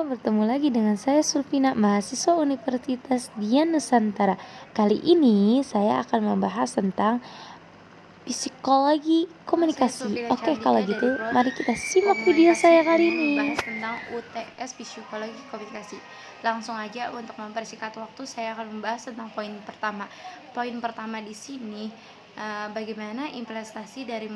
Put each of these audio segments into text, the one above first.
bertemu lagi dengan saya Sulfina, mahasiswa Universitas Dian Nusantara. Kali ini saya akan membahas tentang psikologi komunikasi. Saya Oke, Sulfina kalau Chandika gitu dari Prodi mari kita simak video Komunikasi saya kali ingin ini. membahas tentang UTS Psikologi Komunikasi. Langsung aja untuk mempersingkat waktu saya akan membahas tentang poin pertama. Poin pertama di sini bagaimana implementasi dari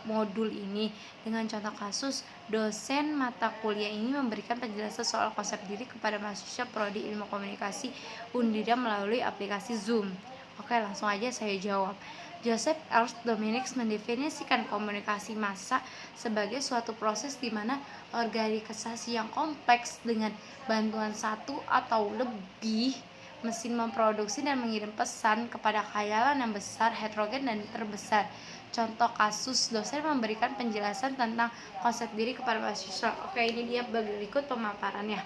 modul ini. Dengan contoh kasus, dosen mata kuliah ini memberikan penjelasan soal konsep diri kepada mahasiswa Prodi Ilmu Komunikasi Undira melalui aplikasi Zoom. Oke, langsung aja saya jawab. Joseph Ernst Dominics mendefinisikan komunikasi massa sebagai suatu proses di mana organisasi yang kompleks dengan bantuan satu atau lebih mesin memproduksi dan mengirim pesan kepada khayalan yang besar, heterogen, dan terbesar. Contoh kasus, dosen memberikan penjelasan tentang konsep diri kepada mahasiswa. Oke, ini dia berikut pemaparannya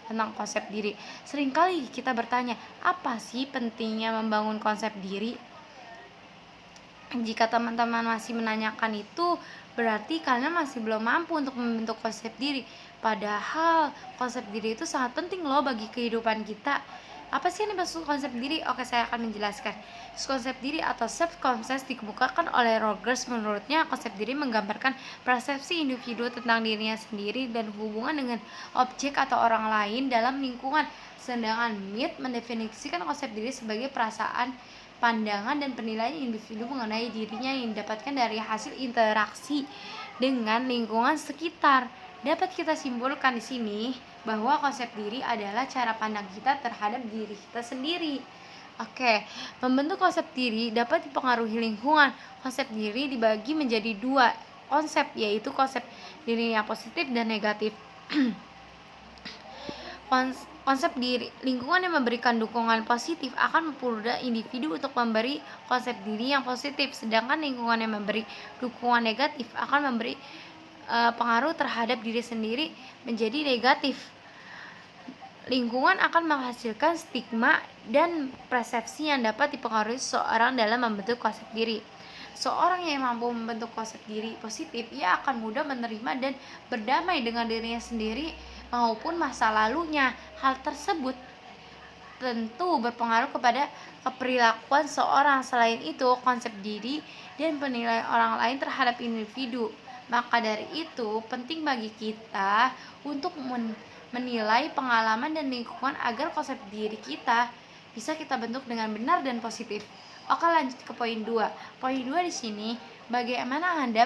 tentang konsep diri. Seringkali kita bertanya, apa sih pentingnya membangun konsep diri? Jika teman-teman masih menanyakan itu, berarti kalian masih belum mampu untuk membentuk konsep diri. Padahal konsep diri itu sangat penting loh bagi kehidupan kita. Apa sih yang dimaksud konsep diri? Oke, saya akan menjelaskan. Konsep diri atau self-concept dikemukakan oleh Rogers. Menurutnya, konsep diri menggambarkan persepsi individu tentang dirinya sendiri dan hubungan dengan objek atau orang lain dalam lingkungan. Sedangkan Mead mendefinisikan konsep diri sebagai perasaan, pandangan, dan penilaian individu mengenai dirinya yang didapatkan dari hasil interaksi dengan lingkungan sekitar. Dapat kita simpulkan di sini bahwa konsep diri adalah cara pandang kita terhadap diri kita sendiri. Oke, membentuk konsep diri dapat dipengaruhi lingkungan. Konsep diri dibagi menjadi dua konsep, yaitu konsep diri yang positif dan negatif. Konsep diri, lingkungan yang memberikan dukungan positif akan mempermudah individu untuk memberi konsep diri yang positif, sedangkan lingkungan yang memberi dukungan negatif akan memberi pengaruh terhadap diri sendiri menjadi negatif. Lingkungan akan menghasilkan stigma dan persepsi yang dapat dipengaruhi seseorang dalam membentuk konsep diri. Seorang yang mampu membentuk konsep diri positif, ia akan mudah menerima dan berdamai dengan dirinya sendiri maupun masa lalunya. Hal tersebut tentu berpengaruh kepada keperilakuan seorang. Selain itu, konsep diri dan penilaian orang lain terhadap individu. Maka dari itu, penting bagi kita untuk menilai pengalaman dan lingkungan agar konsep diri kita bisa kita bentuk dengan benar dan positif. Oke, lanjut ke poin 2. Poin 2 di sini, bagaimana Anda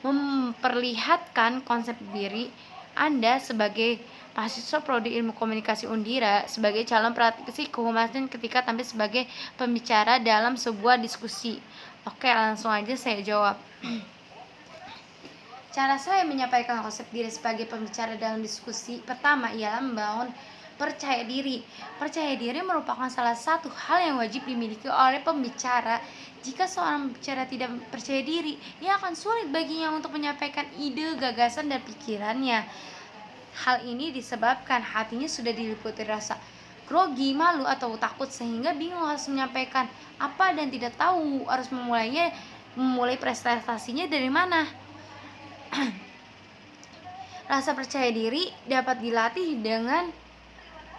memperlihatkan konsep diri Anda sebagai mahasiswa Prodi Ilmu Komunikasi Undira sebagai calon praktisi kehumasan ketika tampil sebagai pembicara dalam sebuah diskusi. Oke, langsung aja saya jawab. Cara saya menyampaikan konsep diri sebagai pembicara dalam diskusi pertama ialah membangun percaya diri. Percaya diri merupakan salah satu hal yang wajib dimiliki oleh pembicara. Jika seorang pembicara tidak percaya diri, ia akan sulit baginya untuk menyampaikan ide, gagasan, dan pikirannya. Hal ini disebabkan hatinya sudah diliputi rasa grogi, malu, atau takut sehingga bingung harus menyampaikan apa dan tidak tahu harus memulai presentasinya dari mana. Rasa percaya diri dapat dilatih dengan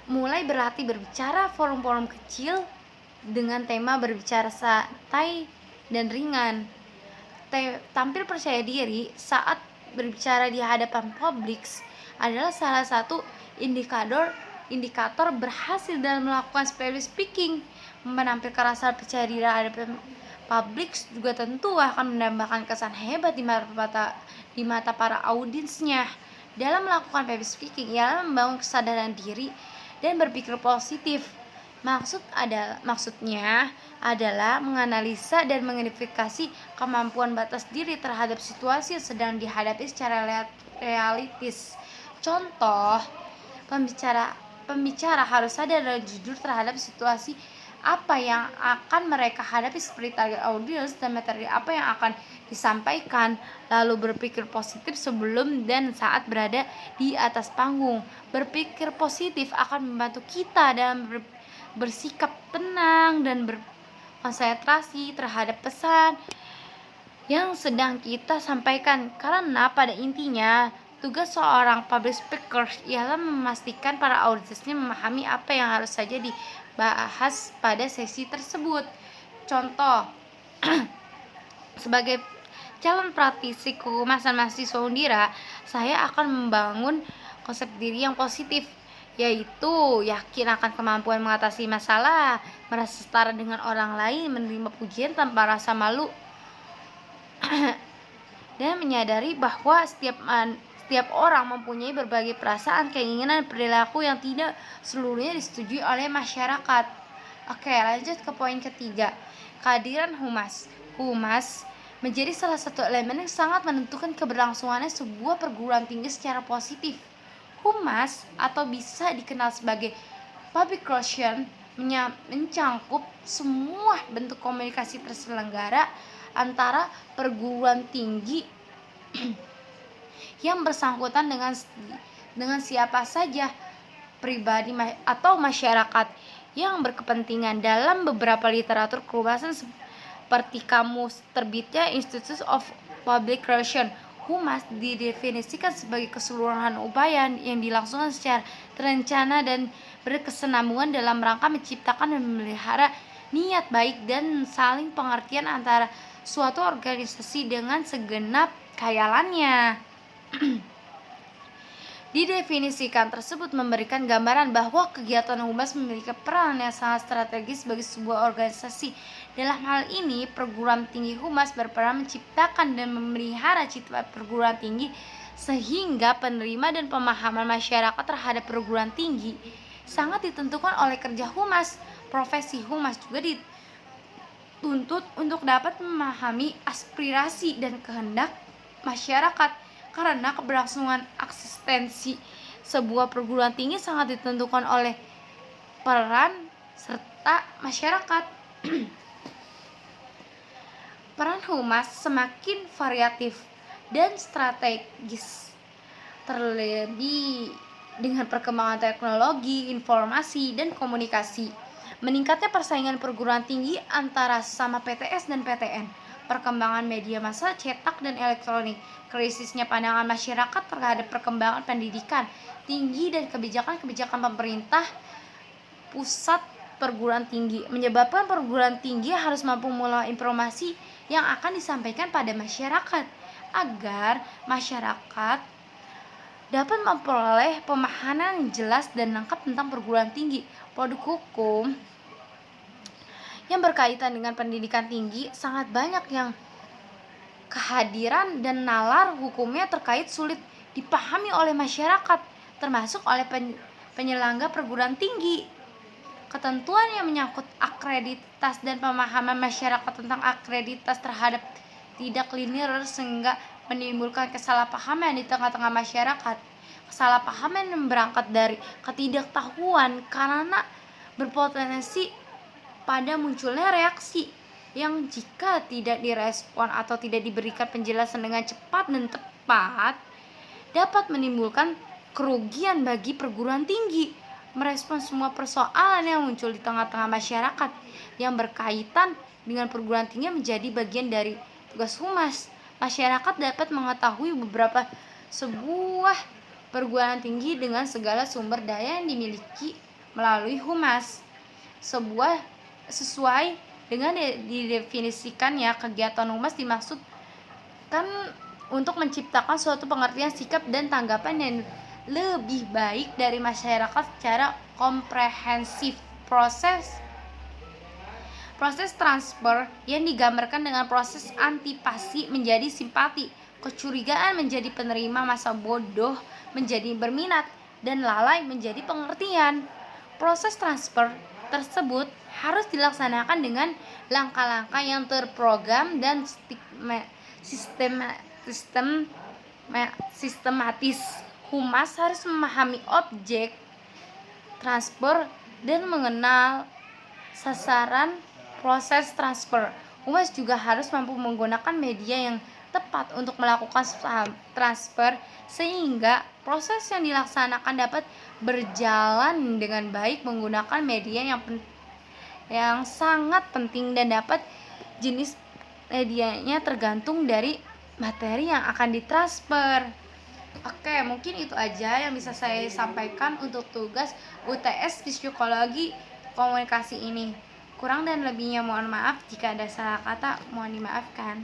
mulai berlatih berbicara forum-forum kecil dengan tema berbicara santai dan ringan. Tampil percaya diri saat berbicara di hadapan publik adalah salah satu indikator berhasil dalam melakukan public speaking. Menampilkan rasa percaya diri hadapan publik juga tentu akan menambahkan kesan hebat di mata para audiensnya. Dalam melakukan public speaking, ialah membangun kesadaran diri dan berpikir positif. Maksudnya adalah menganalisa dan mengidentifikasi kemampuan batas diri terhadap situasi yang sedang dihadapi secara realistis. Contoh, pembicara harus sadar dan jujur terhadap situasi apa yang akan mereka hadapi seperti target audiens dan materi apa yang akan disampaikan, lalu berpikir positif sebelum dan saat berada di atas panggung. Berpikir positif akan membantu kita dalam bersikap tenang dan berkonsentrasi terhadap pesan yang sedang kita sampaikan, karena pada intinya Tugas seorang public speaker ialah memastikan para audiensnya memahami apa yang harus saja dibahas pada sesi tersebut. Contoh, sebagai calon praktisi kehumasan mahasiswa Undira, saya akan membangun konsep diri yang positif, yaitu yakin akan kemampuan mengatasi masalah, merasa setara dengan orang lain, menerima pujian tanpa rasa malu, dan menyadari bahwa setiap orang mempunyai berbagai perasaan, keinginan, dan perilaku yang tidak seluruhnya disetujui oleh masyarakat. Oke, lanjut ke poin ketiga. Kehadiran humas. Humas menjadi salah satu elemen yang sangat menentukan keberlangsungannya sebuah perguruan tinggi secara positif. Humas atau bisa dikenal sebagai public relation mencangkup semua bentuk komunikasi terselenggara antara perguruan tinggi yang bersangkutan dengan siapa saja, pribadi atau masyarakat yang berkepentingan. Dalam beberapa literatur kehumasan seperti kamus terbitnya Institute of Public Relations, humas didefinisikan sebagai keseluruhan upaya yang dilangsungkan secara terencana dan berkesinambungan dalam rangka menciptakan dan memelihara niat baik dan saling pengertian antara suatu organisasi dengan segenap khayalannya. Didefinisikan tersebut memberikan gambaran bahwa kegiatan humas memiliki peran yang sangat strategis bagi sebuah organisasi. Dalam hal ini, perguruan tinggi humas berperan menciptakan dan memelihara citra perguruan tinggi sehingga penerima dan pemahaman masyarakat terhadap perguruan tinggi sangat ditentukan oleh kerja humas. Profesi humas juga dituntut untuk dapat memahami aspirasi dan kehendak masyarakat, karena keberlangsungan eksistensi sebuah perguruan tinggi sangat ditentukan oleh peran serta masyarakat. Peran humas semakin variatif dan strategis, terlebih dengan perkembangan teknologi, informasi, dan komunikasi. Meningkatnya persaingan perguruan tinggi antara sesama PTS dan PTN, perkembangan media massa cetak dan elektronik, krisisnya pandangan masyarakat terhadap perkembangan pendidikan tinggi dan kebijakan-kebijakan pemerintah pusat perguruan tinggi menyebabkan perguruan tinggi harus mampu mengolah informasi yang akan disampaikan pada masyarakat agar masyarakat dapat memperoleh pemahaman yang jelas dan lengkap tentang perguruan tinggi. Produk hukum yang berkaitan dengan pendidikan tinggi sangat banyak yang kehadiran dan nalar hukumnya terkait sulit dipahami oleh masyarakat, termasuk oleh penyelenggara perguruan tinggi. Ketentuan yang menyangkut akreditas dan pemahaman masyarakat tentang akreditas terhadap tidak linear sehingga menimbulkan kesalahpahaman di tengah-tengah masyarakat. Kesalahpahaman yang berangkat dari ketidaktahuan karena berpotensi pada munculnya reaksi yang jika tidak direspon atau tidak diberikan penjelasan dengan cepat dan tepat dapat menimbulkan kerugian bagi perguruan tinggi. Merespon semua persoalan yang muncul di tengah-tengah masyarakat yang berkaitan dengan perguruan tinggi menjadi bagian dari tugas humas. Masyarakat dapat mengetahui sebuah perguruan tinggi dengan segala sumber daya yang dimiliki melalui humas. Sesuai dengan didefinisikannya, kegiatan humas dimaksudkan untuk menciptakan suatu pengertian sikap dan tanggapan yang lebih baik dari masyarakat secara komprehensif. Proses transfer yang digambarkan dengan proses antipati menjadi simpati, kecurigaan menjadi penerima, masa bodoh menjadi berminat, dan lalai menjadi pengertian. Proses transfer tersebut harus dilaksanakan dengan langkah-langkah yang terprogram dan sistematis. Humas harus memahami objek transfer dan mengenal sasaran proses transfer. Humas juga harus mampu menggunakan media yang tepat untuk melakukan transfer sehingga proses yang dilaksanakan dapat berjalan dengan baik menggunakan media yang sangat penting dan dapat jenis medianya tergantung dari materi yang akan ditransfer. Oke, mungkin itu aja yang bisa saya sampaikan untuk tugas UTS Psikologi Komunikasi ini. Kurang dan lebihnya mohon maaf, jika ada salah kata mohon dimaafkan.